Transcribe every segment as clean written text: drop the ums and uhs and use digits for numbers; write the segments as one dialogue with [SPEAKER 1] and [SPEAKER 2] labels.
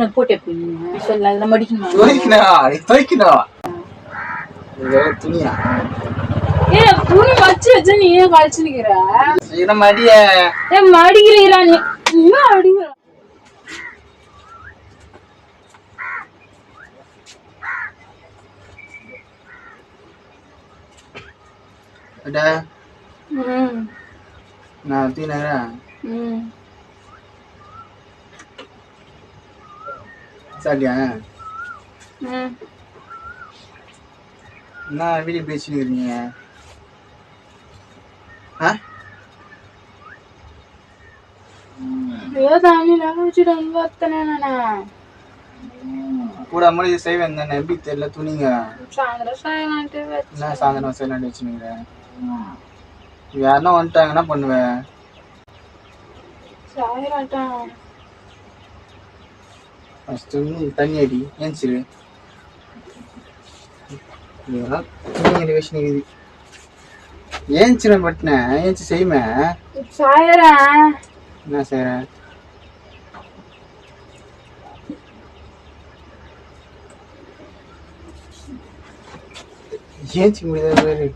[SPEAKER 1] போட்டு சொல்ல மடிக்கணும்
[SPEAKER 2] துணியா
[SPEAKER 1] ஏ துணி வச்சு வச்சு நீ ஏன் கழிச்சுக்கிற
[SPEAKER 2] மடிய
[SPEAKER 1] மடிக்கிறீரா நீ இன்னும் அடிக்கிற
[SPEAKER 2] நான் தீனரா சாப்பிட்டியா என்ன வீடியோ பேசிட்டு இருக்கீங்க கூட முடி செய்வேன் தானே எப்படி தெரியல துணிங்க என்ன சாயந்தரம் செய்யலான்னு வச்சுனுங்க யாருன்னா வந்துட்டாங்க என்ன பண்ணுவேன் தண்ணி அடி ஏன்ச்சிரு துணி வச்சுனுக்குது ஏன்ச்சிரன் பட்டினேன் ஏன்ச்சி செய்யுமே என்ன செய்யறேன் ஏன்ச்சி முடியாத பேரு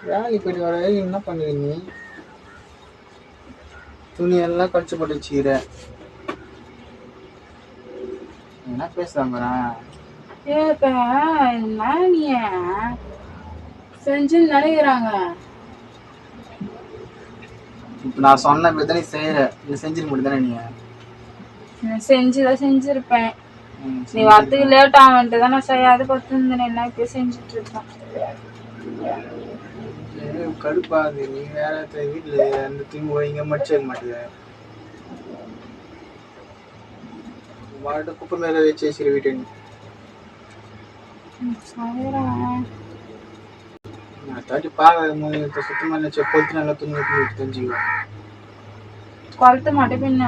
[SPEAKER 2] வேலைக்கு போயிட்டு வர என்ன பண்ணுவீங்க நீ துணி எல்லாம் கழிச்சு போட்டு வச்சுக்கிற என்ன பேசுறாங்க
[SPEAKER 1] செஞ்சுன்னு நினைக்கிறாங்க
[SPEAKER 2] இப்ப நான் சொன்ன பேர் தானே செய்யற நீ செஞ்சிருக்க முடியும் தானே நீ
[SPEAKER 1] செஞ்சுதான் செஞ்சிருப்பேன் நீ வரத்துக்கு லேட் ஆகுன்ட்டு தான் நான் செய்யாது பார்த்துருந்தேன் என்ன இப்ப செஞ்சுட்டு இருக்கேன்
[SPEAKER 2] கடுப்பாது நீ வேற வீட்டுல அந்த துணி இங்க மடிச்சு வைக்க மாட்டேங்க வாட்ட குப்பை மேல வச்சு வச்சிரு வீட்டு நான் தாட்டி பார்க்க சுத்தமா நினைச்ச கொளுத்து நல்லா துணி தெரிஞ்சுக்குவேன்
[SPEAKER 1] கொளுத்த மாட்டேன் பின்ன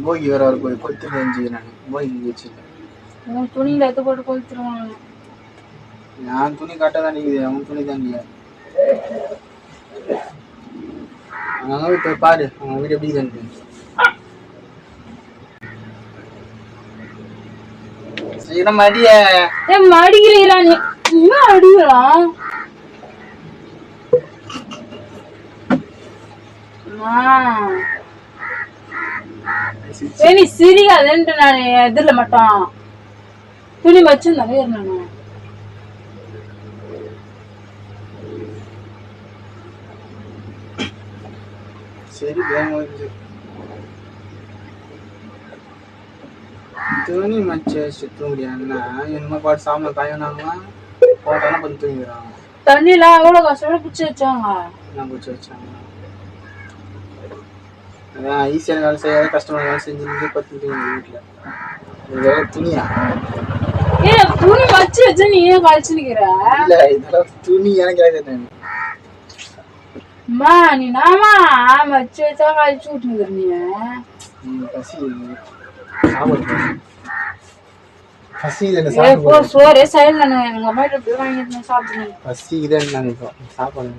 [SPEAKER 2] போகி வேற போய் கொளுத்து தெரிஞ்சுக்கிறேன் நான் போகி வச்சிருக்கேன்
[SPEAKER 1] துணியில எடுத்து போட்டு கொளுத்துருவாங்க
[SPEAKER 2] நான் துணி கட்ட தான் நிக்குது அவன் துணி தான் இல்லையா அவங்க போய் பாரு அவங்க வீடு எப்படி தான் சீக்கிரம் மடிய
[SPEAKER 1] மடிக்கிறீரா நீ இன்னும் அடிக்கலாம் நீ சிரிக்காதுன்ட்டு நான் எதிரில மாட்டான் துணி வச்சிருந்தானே நானு
[SPEAKER 2] சரி துணி மச்ச சுத்த முடியாதுன்னா என்ன பாட்டு சாம காயனாங்களா போட்டாலும் கொஞ்சம் தூங்கிடுறாங்க
[SPEAKER 1] தண்ணிலாம் எவ்வளவு கஷ்டப்பட்டு பிடிச்சி வச்சாங்க
[SPEAKER 2] நான் பிடிச்சி வச்சாங்க அதான் ஈஸியான வேலை செய்யாத கஷ்டமான வேலை செஞ்சு பத்து வீட்டுல துணியா
[SPEAKER 1] துணி வச்சு வச்சு நீ ஏன் கழிச்சு நிக்கிற
[SPEAKER 2] இல்ல இதெல்லாம் துணி எனக்கு
[SPEAKER 1] அம்மா நீ நாமா வச்சு வச்சா கழிச்சு விட்டுங்கிற நீ
[SPEAKER 2] பசி
[SPEAKER 1] சோறே சைடு நானு எங்க அம்மா கிட்ட போய் வாங்கிட்டு சாப்பிடுங்க
[SPEAKER 2] பசி இதான் நினைப்போம் சாப்பாடு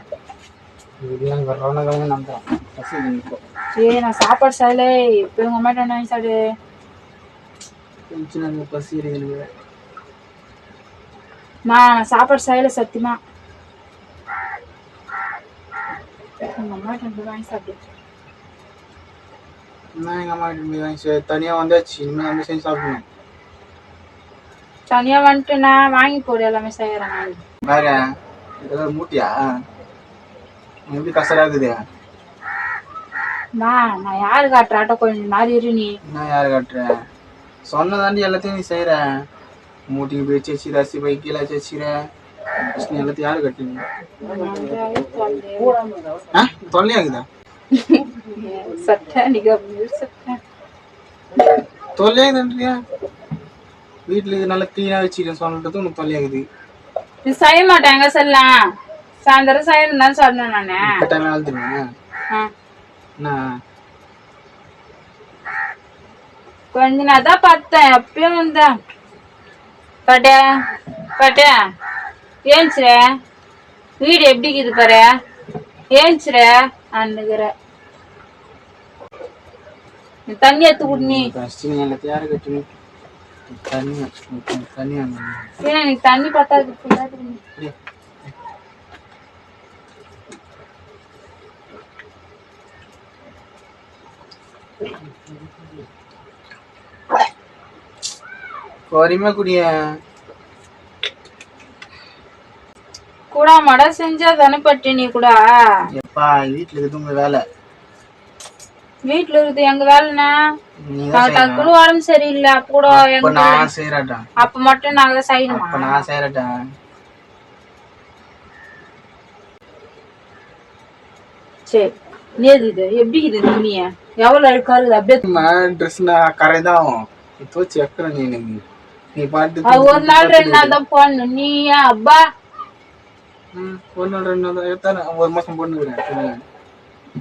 [SPEAKER 2] வர்றவங்க நம்புறோம் பசி நினைப்போம்
[SPEAKER 1] நான் சாப்பாடு சாயல இப்ப உங்க அம்மா கிட்ட வாங்கி சாப்பிடு
[SPEAKER 2] கொஞ்சம் நாங்கள் பசி இருக்குது
[SPEAKER 1] நான் சாப்பாடு சாயல சத்தியமா உங்க அம்மா கிட்ட வாங்கி சாப்பிடு
[SPEAKER 2] நான் எங்க அம்மா கிட்ட போய் வாங்கி தனியா வந்தாச்சு இனிமே வந்து செஞ்சு சாப்பிடணும்
[SPEAKER 1] தனியா வந்துட்டு நான் வாங்கி போடு எல்லாமே செய்யறேன்
[SPEAKER 2] வேற ஏதாவது மூட்டியா எப்படி கஷ்டராகுது
[SPEAKER 1] நான் யாரு காட்டுற ஆட்டோ கொஞ்சம் மாதிரி இரு நீ
[SPEAKER 2] நான் யாரு காட்டுறேன் சொன்னதாண்டி எல்லாத்தையும் நீ செய்யற மூட்டிக்கு போய் வச்சு ரசி போய் கீழே வச்சுற எல்லாத்தையும் யாரு கட்டுறீங்க தொல்லையாகுதா தொல்லையாகுதுன்றியா வீட்டுல இது நல்லா கிளீனா வச்சுக்கிறேன் சொல்றது உனக்கு தொல்லையாகுது
[SPEAKER 1] செய்ய மாட்டாங்க சொல்லலாம் சாயந்தரம் சாயந்தரம் தான் சொன்னேன் நானு
[SPEAKER 2] கட்டாயம் அழுதுருவேன் என்ன
[SPEAKER 1] கொஞ்ச நேரம் தான் பார்த்தேன், எப்பயும் வந்தேன். பட்டே பட்டே ஏன்ச்சுற, வீடு எப்படி இருக்குது பாரு, ஏன்ச்சுற அன்னுக்குற. தண்ணி எடுத்து குடி.
[SPEAKER 2] எல்லாத்தையும் யாரு கட்டணும்? தண்ணி தண்ணி
[SPEAKER 1] ஏன் எனக்கு தண்ணி பத்தாது.
[SPEAKER 2] பொறுமையா குடிய.
[SPEAKER 1] கூட மட செஞ்சா தானே பட்டு நீ கூட.
[SPEAKER 2] எப்பா வீட்டுல இருக்குது உங்க வேலை.
[SPEAKER 1] வீட்டுல இருக்குது எங்க வேலைன்னா டக்குனு உடம்பு சரியில்லை அப்ப கூட
[SPEAKER 2] நான் செய்யறேன்டா.
[SPEAKER 1] அப்ப மட்டும் நாங்க செய்யணுமா?
[SPEAKER 2] அப்ப நான் செய்யறேன்டா.
[SPEAKER 1] சரி நீ இது எப்படி இது துணிய எவ்வளவு அழுக்கா இருக்குது அப்படியே.
[SPEAKER 2] ட்ரெஸ்னா கரைதான் ஆகும். தோச்சு வைக்கிற நீ பாட்டு
[SPEAKER 1] ஒரு நாள் 2 நாள் தான் போடணும். நீ அப்பா
[SPEAKER 2] ஒரு நாள் 2 நாள் எடுத்தானே ஒரு மாசம் போட்டுக்கிறேன்.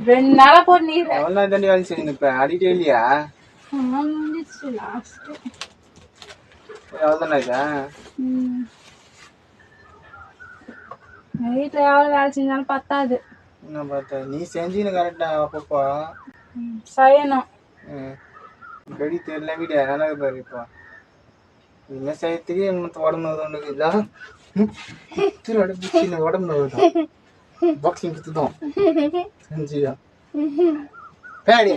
[SPEAKER 1] 2 நாளா போட்டு
[SPEAKER 2] எவ்வளவு நாள் தாண்டி வேலை செய்யணும்? இப்ப அடிட்டே இல்லையா? எவ்வளவுதானே இதா?
[SPEAKER 1] வீட்டுல எவ்வளவு வேலை செஞ்சாலும் பத்தாது.
[SPEAKER 2] என்ன பார்த்தா நீ செஞ்சீன்னு கரெக்டா அப்பப்பா
[SPEAKER 1] செய்யணும்.
[SPEAKER 2] கடி தெரியல வீடு நல்லா பாரு. இப்போ என்ன செய்யறதுக்கு என்ன உடம்பு உடம்பு பாக்ஸிங் கொடுத்துதான் செஞ்சியா பேடி